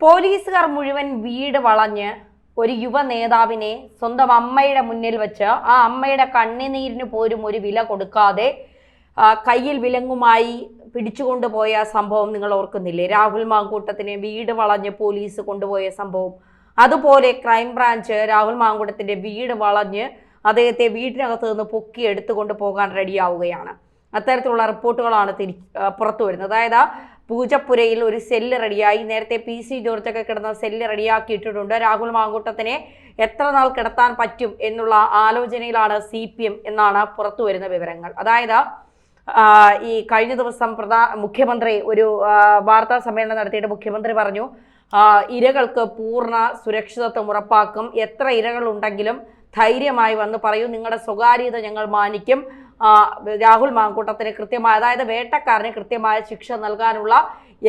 പോലീസുകാർ മുഴുവൻ വീട് വളഞ്ഞ് ഒരു യുവ നേതാവിനെ സ്വന്തം അമ്മയുടെ മുന്നിൽ വെച്ച് ആ അമ്മയുടെ കണ്ണുനീരിന് പോലും ഒരു വില കൊടുക്കാതെ കയ്യിൽ വിലങ്ങുമായി പിടിച്ചുകൊണ്ടുപോയ സംഭവം നിങ്ങൾ ഓർക്കുന്നില്ലേ? രാഹുൽ മാങ്കൂട്ടത്തിനെ വീട് വളഞ്ഞ് പോലീസ് കൊണ്ടുപോയ സംഭവം. അതുപോലെ ക്രൈംബ്രാഞ്ച് രാഹുൽ മാങ്കൂട്ടത്തിന്റെ വീട് വളഞ്ഞ് അദ്ദേഹത്തെ വീട്ടിനകത്ത് നിന്ന് പൊക്കി എടുത്തുകൊണ്ട് പോകാൻ റെഡിയാവുകയാണ്. അത്തരത്തിലുള്ള റിപ്പോർട്ടുകളാണ് പുറത്തു വരുന്നത്. അതായത് പൂജപ്പുരയിൽ ഒരു സെല്ല് റെഡിയായി. നേരത്തെ PC ജോർജൊക്കെ കിടന്ന സെല്ല് റെഡിയാക്കിയിട്ടുണ്ട്. രാഹുൽ മാങ്കൂട്ടത്തിനെ എത്ര നാൾ കിടത്താൻ പറ്റും എന്നുള്ള ആലോചനയിലാണ് CPM എന്നാണ് പുറത്തു വരുന്ന വിവരങ്ങൾ. അതായത് ഈ കഴിഞ്ഞ ദിവസം മുഖ്യമന്ത്രി ഒരു വാർത്താ സമ്മേളനം നടത്തിയിട്ട് മുഖ്യമന്ത്രി പറഞ്ഞു, ഇരകൾക്ക് പൂർണ്ണ സുരക്ഷിതത്വം ഉറപ്പാക്കും, എത്ര ഇരകൾ ഉണ്ടെങ്കിലും ധൈര്യമായി വന്ന് പറയൂ, നിങ്ങളുടെ സ്വകാര്യത ഞങ്ങൾ മാനിക്കും. രാഹുൽ മാങ്കൂട്ടത്തിന് കൃത്യമായ, അതായത് വേട്ടക്കാരന് കൃത്യമായ ശിക്ഷ നൽകാനുള്ള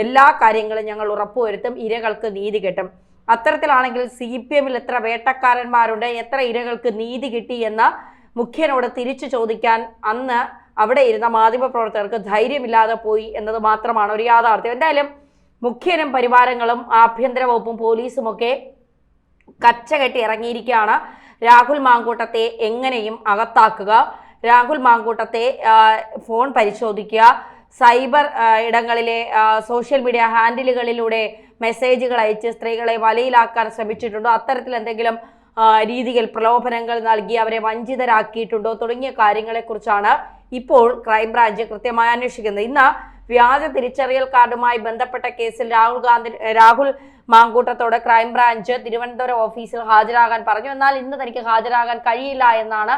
എല്ലാ കാര്യങ്ങളും ഞങ്ങൾ ഉറപ്പുവരുത്തും, ഇരകൾക്ക് നീതി കിട്ടും. അത്തരത്തിലാണെങ്കിൽ CPM എത്ര വേട്ടക്കാരന്മാരുണ്ട്, എത്ര ഇരകൾക്ക് നീതി കിട്ടി എന്ന് മുഖ്യനോട് തിരിച്ചു ചോദിക്കാൻ അന്ന് അവിടെ ഇരുന്ന മാധ്യമപ്രവർത്തകർക്ക് ധൈര്യമില്ലാതെ പോയി എന്നത് മാത്രമാണ് ഒരു യാഥാർത്ഥ്യം. എന്തായാലും മുഖ്യനും പരിവാരങ്ങളും ആഭ്യന്തര വകുപ്പും പോലീസും ഒക്കെ കച്ചകെട്ടി ഇറങ്ങിയിരിക്കുകയാണ്. രാഹുൽ മാങ്കൂട്ടത്തെ എങ്ങനെയും അകത്താക്കുക, രാഹുൽ മാങ്കൂട്ടത്തെ ഫോൺ പരിശോധിക്കുക, സൈബർ ഇടങ്ങളിലെ സോഷ്യൽ മീഡിയ ഹാൻഡിലുകളിലൂടെ മെസ്സേജുകൾ അയച്ച് സ്ത്രീകളെ വലയിലാക്കാൻ ശ്രമിച്ചിട്ടുണ്ടോ, അത്തരത്തിൽ എന്തെങ്കിലും രീതിയിൽ പ്രലോഭനങ്ങൾ നൽകി അവരെ വഞ്ചിതരാക്കിയിട്ടുണ്ടോ തുടങ്ങിയ കാര്യങ്ങളെക്കുറിച്ചാണ് ഇപ്പോൾ ക്രൈംബ്രാഞ്ച് കൃത്യമായി അന്വേഷിക്കുന്നത്. ഇന്ന് വ്യാജ തിരിച്ചറിയൽ കാർഡുമായി ബന്ധപ്പെട്ട കേസിൽ രാഹുൽ മാങ്കൂട്ടത്തോട് ക്രൈംബ്രാഞ്ച് തിരുവനന്തപുരം ഓഫീസിൽ ഹാജരാകാൻ പറഞ്ഞു. എന്നാൽ ഇന്ന് തനിക്ക് ഹാജരാകാൻ കഴിയില്ല എന്നാണ്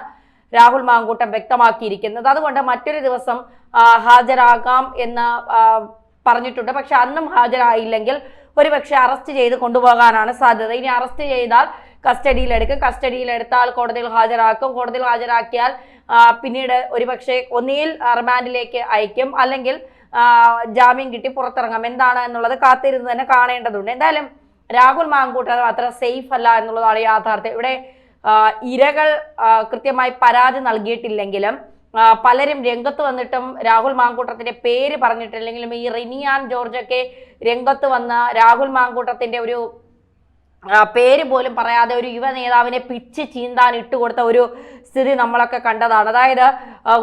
രാഹുൽ മാങ്കൂട്ടം വ്യക്തമാക്കിയിരിക്കുന്നത്. അതുകൊണ്ട് മറ്റൊരു ദിവസം ഹാജരാകാം എന്ന് പറഞ്ഞിട്ടുണ്ട്. പക്ഷെ അന്നും ഹാജരായില്ലെങ്കിൽ ഒരുപക്ഷെ അറസ്റ്റ് ചെയ്ത് കൊണ്ടുപോകാനാണ് സാധ്യത. ഇനി അറസ്റ്റ് ചെയ്താൽ കസ്റ്റഡിയിലെടുക്കും, കസ്റ്റഡിയിലെടുത്താൽ കോടതിയിൽ ഹാജരാക്കും, കോടതിയിൽ ഹാജരാക്കിയാൽ പിന്നീട് ഒരുപക്ഷെ ഒന്നുകിൽ റിമാൻഡിലേക്ക് അയക്കും, അല്ലെങ്കിൽ ജാമ്യം കിട്ടി പുറത്തിറങ്ങാം. എന്താണ് എന്നുള്ളത് കാത്തിരുന്ന് തന്നെ കാണേണ്ടതുണ്ട്. എന്തായാലും രാഹുൽ മാങ്കൂട്ടം അത്ര സേഫ് അല്ല എന്നുള്ളതാണ് യാഥാർത്ഥ്യം. ഇവിടെ ഇരകൾ കൃത്യമായി പരാതി നൽകിയിട്ടില്ലെങ്കിലും പലരും രംഗത്ത് വന്നിട്ടും രാഹുൽ മാങ്കൂട്ടത്തിന്റെ പേര് പറഞ്ഞിട്ടില്ലെങ്കിലും ഈ റിനിയാൻ ജോർജൊക്കെ രംഗത്ത് വന്ന രാഹുൽ മാങ്കൂട്ടത്തിന്റെ ഒരു പേര് പോലും പറയാതെ ഒരു യുവ നേതാവിനെ പിച്ച് ചീന്താൻ ഇട്ടുകൊടുത്ത ഒരു സ്ഥിതി നമ്മളൊക്കെ കണ്ടതാണ്. അതായത്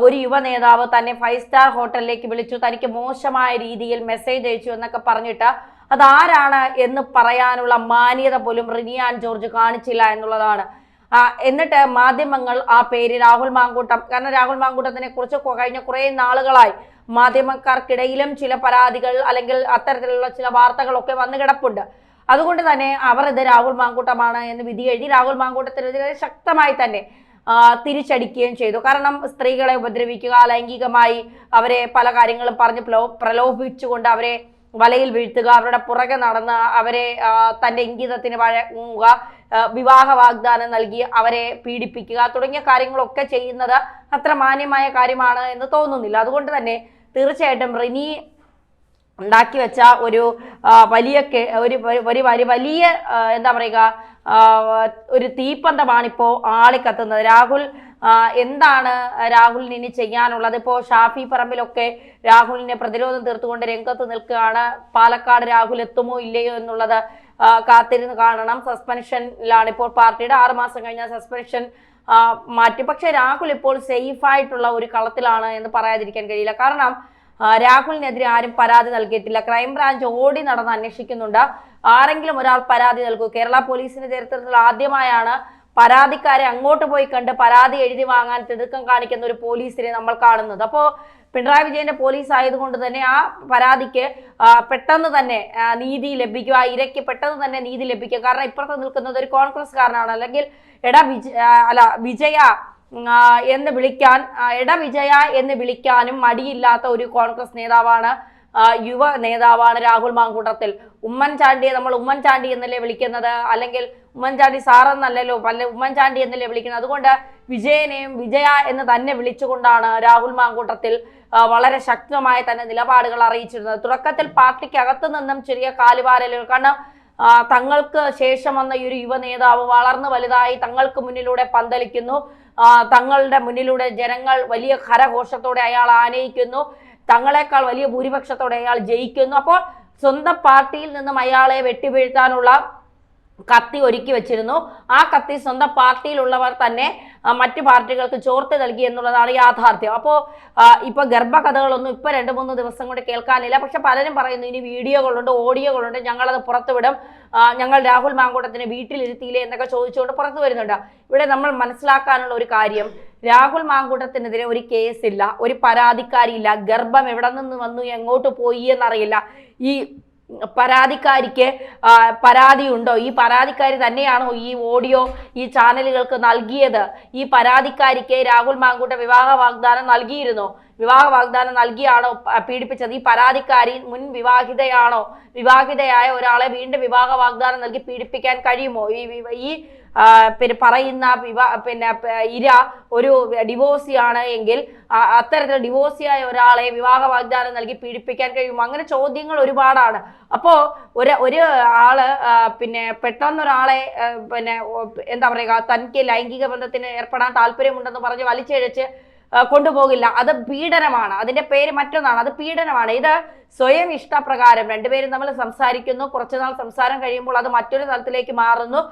ഒരു യുവ നേതാവ് തന്നെ 5 സ്റ്റാർ ഹോട്ടലിലേക്ക് വിളിച്ചു, തനിക്ക് മോശമായ രീതിയിൽ മെസ്സേജ് അയച്ചു എന്നൊക്കെ പറഞ്ഞിട്ട് അതാരാണ് എന്ന് പറയാനുള്ള മാന്യത പോലും റിനിയാൻ ജോർജ് കാണിച്ചില്ല എന്നുള്ളതാണ്. എന്നിട്ട് മാധ്യമങ്ങൾ ആ പേര് രാഹുൽ മാങ്കൂട്ടം, കാരണം രാഹുൽ മാങ്കൂട്ടത്തിനെ കുറിച്ച് കഴിഞ്ഞ കുറേ നാളുകളായി മാധ്യമക്കാർക്കിടയിലും ചില പരാതികൾ അല്ലെങ്കിൽ അത്തരത്തിലുള്ള ചില വാർത്തകളൊക്കെ വന്നു കിടപ്പുണ്ട്. അതുകൊണ്ട് തന്നെ അവർ ഇത് രാഹുൽ മാങ്കൂട്ടമാണ് എന്ന് വിധി എഴുതി രാഹുൽ മാങ്കൂട്ടത്തിനെതിരെ ശക്തമായി തന്നെ തിരിച്ചടിക്കുകയും ചെയ്തു. കാരണം സ്ത്രീകളെ ഉപദ്രവിക്കുക, ലൈംഗികമായി അവരെ പല കാര്യങ്ങളും പറഞ്ഞ് പ്രലോഭിപ്പിച്ചുകൊണ്ട് അവരെ വലയിൽ വീഴ്ത്തുക, അവരുടെ പുറകെ നടന്ന് അവരെ തൻ്റെ ഇംഗിതത്തിന് വഴങ്ങുക, വിവാഹ വാഗ്ദാനം നൽകി അവരെ പീഡിപ്പിക്കുക തുടങ്ങിയ കാര്യങ്ങളൊക്കെ ചെയ്യുന്നത് അത്ര മാന്യമായ കാര്യമാണ് എന്ന് തോന്നുന്നില്ല. അതുകൊണ്ട് തന്നെ തീർച്ചയായിട്ടും റിനി ഉണ്ടാക്കി വെച്ച ഒരു വലിയ എന്താ പറയുക ഒരു തീപ്പന്തമാണിപ്പോൾ ആളിക്കത്തുന്നത്. രാഹുൽ എന്താണ് രാഹുലിന് ഇനി ചെയ്യാനുള്ളത്? ഇപ്പോൾ ഷാഫി പറമ്പിലൊക്കെ രാഹുലിനെ പ്രതിരോധം തീർത്തുകൊണ്ട് രംഗത്ത് നിൽക്കുകയാണ്. പാലക്കാട് രാഹുൽ എത്തുമോ ഇല്ലയോ എന്നുള്ളത് കാത്തിരുന്ന് കാണണം. സസ്പെൻഷനിലാണ് ഇപ്പോൾ പാർട്ടിയുടെ, 6 മാസം കഴിഞ്ഞാൽ സസ്പെൻഷൻ മാറ്റി. പക്ഷെ രാഹുൽ ഇപ്പോൾ സേഫായിട്ടുള്ള ഒരു കളത്തിലാണ് എന്ന് പറയാതിരിക്കാൻ കഴിയില്ല. കാരണം രാഹുലിനെതിരെ ആരും പരാതി നൽകിയിട്ടില്ല. ക്രൈംബ്രാഞ്ച് ഓടി നടന്ന് അന്വേഷിക്കുന്നുണ്ട്. ആരെങ്കിലും ഒരാൾ പരാതി നൽകൂ. കേരള പോലീസിന്റെ ചരിത്രത്തിൽ ആദ്യമായാണ് പരാതിക്കാരെ അങ്ങോട്ട് പോയി കണ്ട് പരാതി എഴുതി വാങ്ങാൻ തിടുക്കം കാണിക്കുന്ന ഒരു പോലീസിനെ നമ്മൾ കാണുന്നത്. അപ്പോൾ പിണറായി വിജയന്റെ പോലീസ് ആയതുകൊണ്ട് തന്നെ ആ പരാതിക്ക് പെട്ടെന്ന് തന്നെ നീതി ലഭിക്കുക, ഇരയ്ക്ക് പെട്ടെന്ന് തന്നെ നീതി ലഭിക്കുക. കാരണം ഇപ്പുറത്ത് നിൽക്കുന്നത് ഒരു കോൺഗ്രസ്സുകാരനാണ്. അല്ലെങ്കിൽ വിജയ എന്ന് വിളിക്കാൻ, വിജയ എന്ന് വിളിക്കാനും മടിയില്ലാത്ത ഒരു കോൺഗ്രസ് നേതാവാണ്, യുവ നേതാവാണ് രാഹുൽ മാങ്കൂട്ടത്തിൽ. ഉമ്മൻചാണ്ടിയെ നമ്മൾ ഉമ്മൻചാണ്ടി എന്നല്ലേ വിളിക്കുന്നത്, അല്ലെങ്കിൽ ഉമ്മൻചാണ്ടി സാറെന്നല്ലല്ലോ, ഉമ്മൻചാണ്ടി എന്നല്ലേ വിളിക്കുന്നത്. അതുകൊണ്ട് വിജയനെയും വിജയ എന്ന് തന്നെ വിളിച്ചുകൊണ്ടാണ് രാഹുൽ മാങ്കൂട്ടത്തിൽ വളരെ ശക്തമായ തന്നെ നിലപാടുകൾ അറിയിച്ചിരുന്നത്. തുടക്കത്തിൽ പാർട്ടിക്കകത്തു നിന്നും ചെറിയ കാലുവാരലുകൾ, കാരണം തങ്ങൾക്ക് ശേഷം വന്ന ഈ ഒരു യുവ നേതാവ് വളർന്നു വലുതായി തങ്ങൾക്ക് മുന്നിലൂടെ പന്തലിക്കുന്നു, തങ്ങളുടെ മുന്നിലൂടെ ജനങ്ങൾ വലിയ കരഘോഷത്തോടെ അയാൾ ആനയിക്കുന്നു, തങ്ങളെക്കാൾ വലിയ ഭൂരിപക്ഷത്തോടെ അയാൾ ജയിക്കുന്നു. അപ്പോൾ സ്വന്തം പാർട്ടിയിൽ നിന്നും അയാളെ വെട്ടിവീഴ്ത്താനുള്ള കത്തി ഒരുക്കി വെച്ചിരുന്നു. ആ കത്തി സ്വന്തം പാർട്ടിയിലുള്ളവർ തന്നെ മറ്റു പാർട്ടികൾക്ക് ചോർത്തി നൽകി എന്നുള്ളതാണ് യാഥാർത്ഥ്യം. അപ്പോൾ ഇപ്പൊ ഗർഭകഥകളൊന്നും ഇപ്പൊ 2-3 ദിവസം കൊണ്ട് കേൾക്കാനില്ല. പക്ഷെ പലരും പറയുന്നു ഇനി വീഡിയോകളുണ്ട്, ഓഡിയോകളുണ്ട്, ഞങ്ങളത് പുറത്തുവിടും, ഞങ്ങൾ രാഹുൽ മാങ്കൂട്ടത്തിനെ വീട്ടിലിരുത്തിയില്ലേ എന്നൊക്കെ ചോദിച്ചുകൊണ്ട് പുറത്തു വരുന്നുണ്ട്. ഇവിടെ നമ്മൾ മനസ്സിലാക്കാനുള്ള ഒരു കാര്യം, രാഹുൽ മാങ്കൂട്ടത്തിനെതിരെ ഒരു കേസില്ല, ഒരു പരാതിക്കാരിയില്ല. ഗർഭം എവിടെ നിന്ന് വന്നു, എങ്ങോട്ട് പോയി എന്നറിയില്ല. ഈ പരാതിക്കാരിക്ക് പരാതിയുണ്ടോ? ഈ പരാതിക്കാരി തന്നെയാണോ ഈ ഓഡിയോ ഈ ചാനലുകൾക്ക് നൽകിയത്? ഈ പരാതിക്കാരിക്ക് രാഹുൽ മാങ്കൂട്ട വിവാഹ വാഗ്ദാനം നൽകിയിരുന്നോ? വിവാഹ വാഗ്ദാനം നൽകിയാണോ പീഡിപ്പിച്ചത്? ഈ പരാതിക്കാരി മുൻ വിവാഹിതയാണോ? വിവാഹിതയായ ഒരാളെ വീണ്ടും വിവാഹ വാഗ്ദാനം നൽകി പീഡിപ്പിക്കാൻ കഴിയുമോ? ഈ പിന്നെ പറയുന്ന ഇര ഒരു ഡിവോഴ്സിയാണ് എങ്കിൽ അത്തരത്തിൽ ഡിവോഴ്സിയായ ഒരാളെ വിവാഹ വാഗ്ദാനം നൽകി പീഡിപ്പിക്കാൻ കഴിയുമോ? അങ്ങനെ ചോദ്യങ്ങൾ ഒരുപാടാണ്. അപ്പോൾ ഒരു ആള് പെട്ടെന്നൊരാളെ എന്താ പറയുക, തനിക്ക് ലൈംഗിക ബന്ധത്തിന് ഏർപ്പെടാൻ താല്പര്യമുണ്ടെന്ന് പറഞ്ഞ് വലിച്ചിഴച്ച് കൊണ്ടുപോകില്ല. അത് പീഡനമാണ്. അതിന്റെ പേര് മറ്റൊന്നാണ്, അത് പീഡനമാണ്. ഇത് സ്വയം ഇഷ്ടപ്രകാരം രണ്ടുപേരും തമ്മിൽ സംസാരിക്കുന്നു, കുറച്ചുനാൾ സംസാരം കഴിയുമ്പോൾ അത് മറ്റൊരു തലത്തിലേക്ക് മാറുന്നു,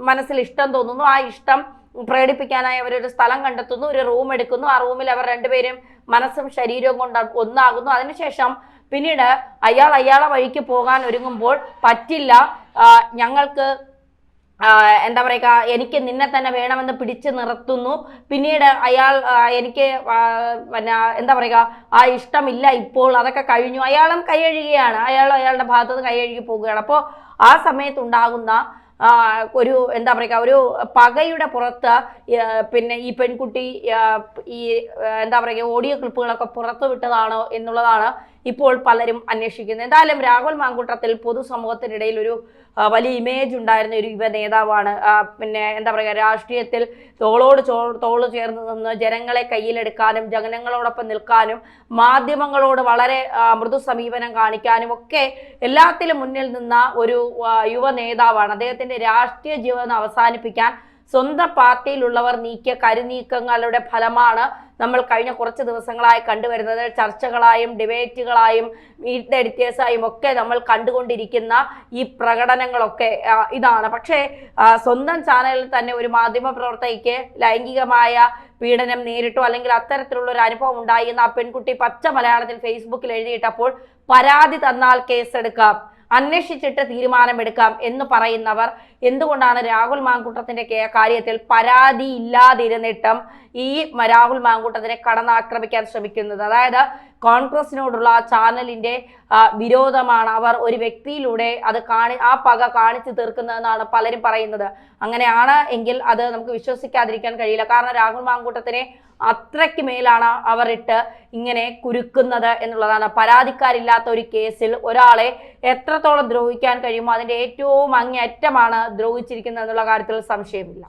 മനസ്സിൽ ഇഷ്ടം തോന്നുന്നു, ആ ഇഷ്ടം പ്രകടിപ്പിക്കാനായി അവരൊരു സ്ഥലം കണ്ടെത്തുന്നു, ഒരു റൂം എടുക്കുന്നു, ആ റൂമിൽ അവർ രണ്ടുപേരും മനസ്സും ശരീരവും കൊണ്ട് ഒന്നാകുന്നു. അതിനുശേഷം പിന്നീട് അയാളെ വഴിക്ക് പോകാൻ ഒരുങ്ങുമ്പോൾ പറ്റില്ല, ഞങ്ങൾക്ക് എന്താ പറയുക, എനിക്ക് നിന്നെ തന്നെ വേണമെന്ന് പിടിച്ചു നിർത്തുന്നു. പിന്നീട് അയാൾ എനിക്ക് എന്താ പറയുക, ആ ഇഷ്ടമില്ല ഇപ്പോൾ, അതൊക്കെ കഴിഞ്ഞു, അയാളും കൈയഴുകയാണ്, അയാളുടെ ഭാഗത്തുനിന്ന് കൈയഴുകി പോവുകയാണ്. അപ്പോൾ ആ സമയത്തുണ്ടാകുന്ന ഒരു എന്താ പറയുക, ഒരു പകയുടെ പുറത്ത് ഈ പെൺകുട്ടി ഈ എന്താ പറയുക ഓഡിയോ ക്ലിപ്പുകളൊക്കെ പുറത്തു വിട്ടതാണോ എന്നുള്ളതാണ് ഇപ്പോൾ പലരും അന്വേഷിക്കുന്നത്. എന്തായാലും രാഹുൽ മാങ്കൂട്ടത്തിൽ പൊതുസമൂഹത്തിനിടയിൽ ഒരു വലിയ ഇമേജ് ഉണ്ടായിരുന്ന ഒരു യുവ നേതാവാണ്. എന്താ പറയുക, രാഷ്ട്രീയത്തിൽ തോളോട് തോള് ചേർന്ന് നിന്ന് ജനങ്ങളെ കയ്യിലെടുക്കാനും ജനങ്ങളോടൊപ്പം നിൽക്കാനും മാധ്യമങ്ങളോട് വളരെ മൃദു സമീപനം കാണിക്കാനും ഒക്കെ എല്ലാത്തിലും മുന്നിൽ നിന്ന ഒരു യുവ നേതാവാണ്. അദ്ദേഹത്തിന്റെ രാഷ്ട്രീയ ജീവിതം അവസാനിപ്പിക്കാൻ സ്വന്തം പാർട്ടിയിലുള്ളവർ നീക്കിയ കരുനീക്കങ്ങളുടെ ഫലമാണ് നമ്മൾ കഴിഞ്ഞ കുറച്ച് ദിവസങ്ങളായി കണ്ടുവരുന്നത്. ചർച്ചകളായും ഡിബേറ്റുകളായും മീറ്റ് എഡിറ്റേഴ്സായും ഒക്കെ നമ്മൾ കണ്ടുകൊണ്ടിരിക്കുന്ന ഈ പ്രകടനങ്ങളൊക്കെ ഇതാണ്. പക്ഷേ സ്വന്തം ചാനലിൽ തന്നെ ഒരു മാധ്യമ പ്രവർത്തകയ്ക്ക് ലൈംഗികമായ പീഡനം നേരിട്ടോ അല്ലെങ്കിൽ അത്തരത്തിലുള്ള ഒരു അനുഭവം ഉണ്ടായി എന്ന് ആ പെൺകുട്ടി പച്ച മലയാളത്തിൽ ഫേസ്ബുക്കിൽ എഴുതിയിട്ടപ്പോൾ പരാതി തന്നാൽ കേസെടുക്കാം, അന്വേഷിച്ചിട്ട് തീരുമാനമെടുക്കാം എന്ന് പറയുന്നവർ എന്തുകൊണ്ടാണ് രാഹുൽ മാങ്കൂട്ടത്തിന്റെ കാര്യത്തിൽ പരാതി ഇല്ലാതിരുന്നിട്ടും ഈ രാഹുൽ മാങ്കൂട്ടത്തിനെ കടന്നാക്രമിക്കാൻ ശ്രമിക്കുന്നത്? അതായത് കോൺഗ്രസിനോടുള്ള ചാനലിന്റെ വിരോധമാണ് അവർ ഒരു വ്യക്തിയിലൂടെ അത് ആ പക കാണിച്ചു തീർക്കുന്നതെന്നാണ് പലരും പറയുന്നത്. അങ്ങനെയാണ് എങ്കിൽ അത് നമുക്ക് വിശ്വസിക്കാതിരിക്കാൻ കഴിയില്ല. കാരണം രാഹുൽ മാങ്കൂട്ടത്തിനെ അത്രയ്ക്ക് മേലാണ് അവർ ഇട്ട് ഇങ്ങനെ കുരുക്കുന്നത് എന്നുള്ളതാണ്. പരാതിക്കാരില്ലാത്ത ഒരു കേസിൽ ഒരാളെ എത്രത്തോളം ദ്രോഹിക്കാൻ കഴിയുമോ അതിന്റെ ഏറ്റവും അങ്ങേയറ്റമാണ് ദ്രോഹിച്ചിരിക്കുന്നത് എന്നുള്ള കാര്യത്തിൽ സംശയമില്ല.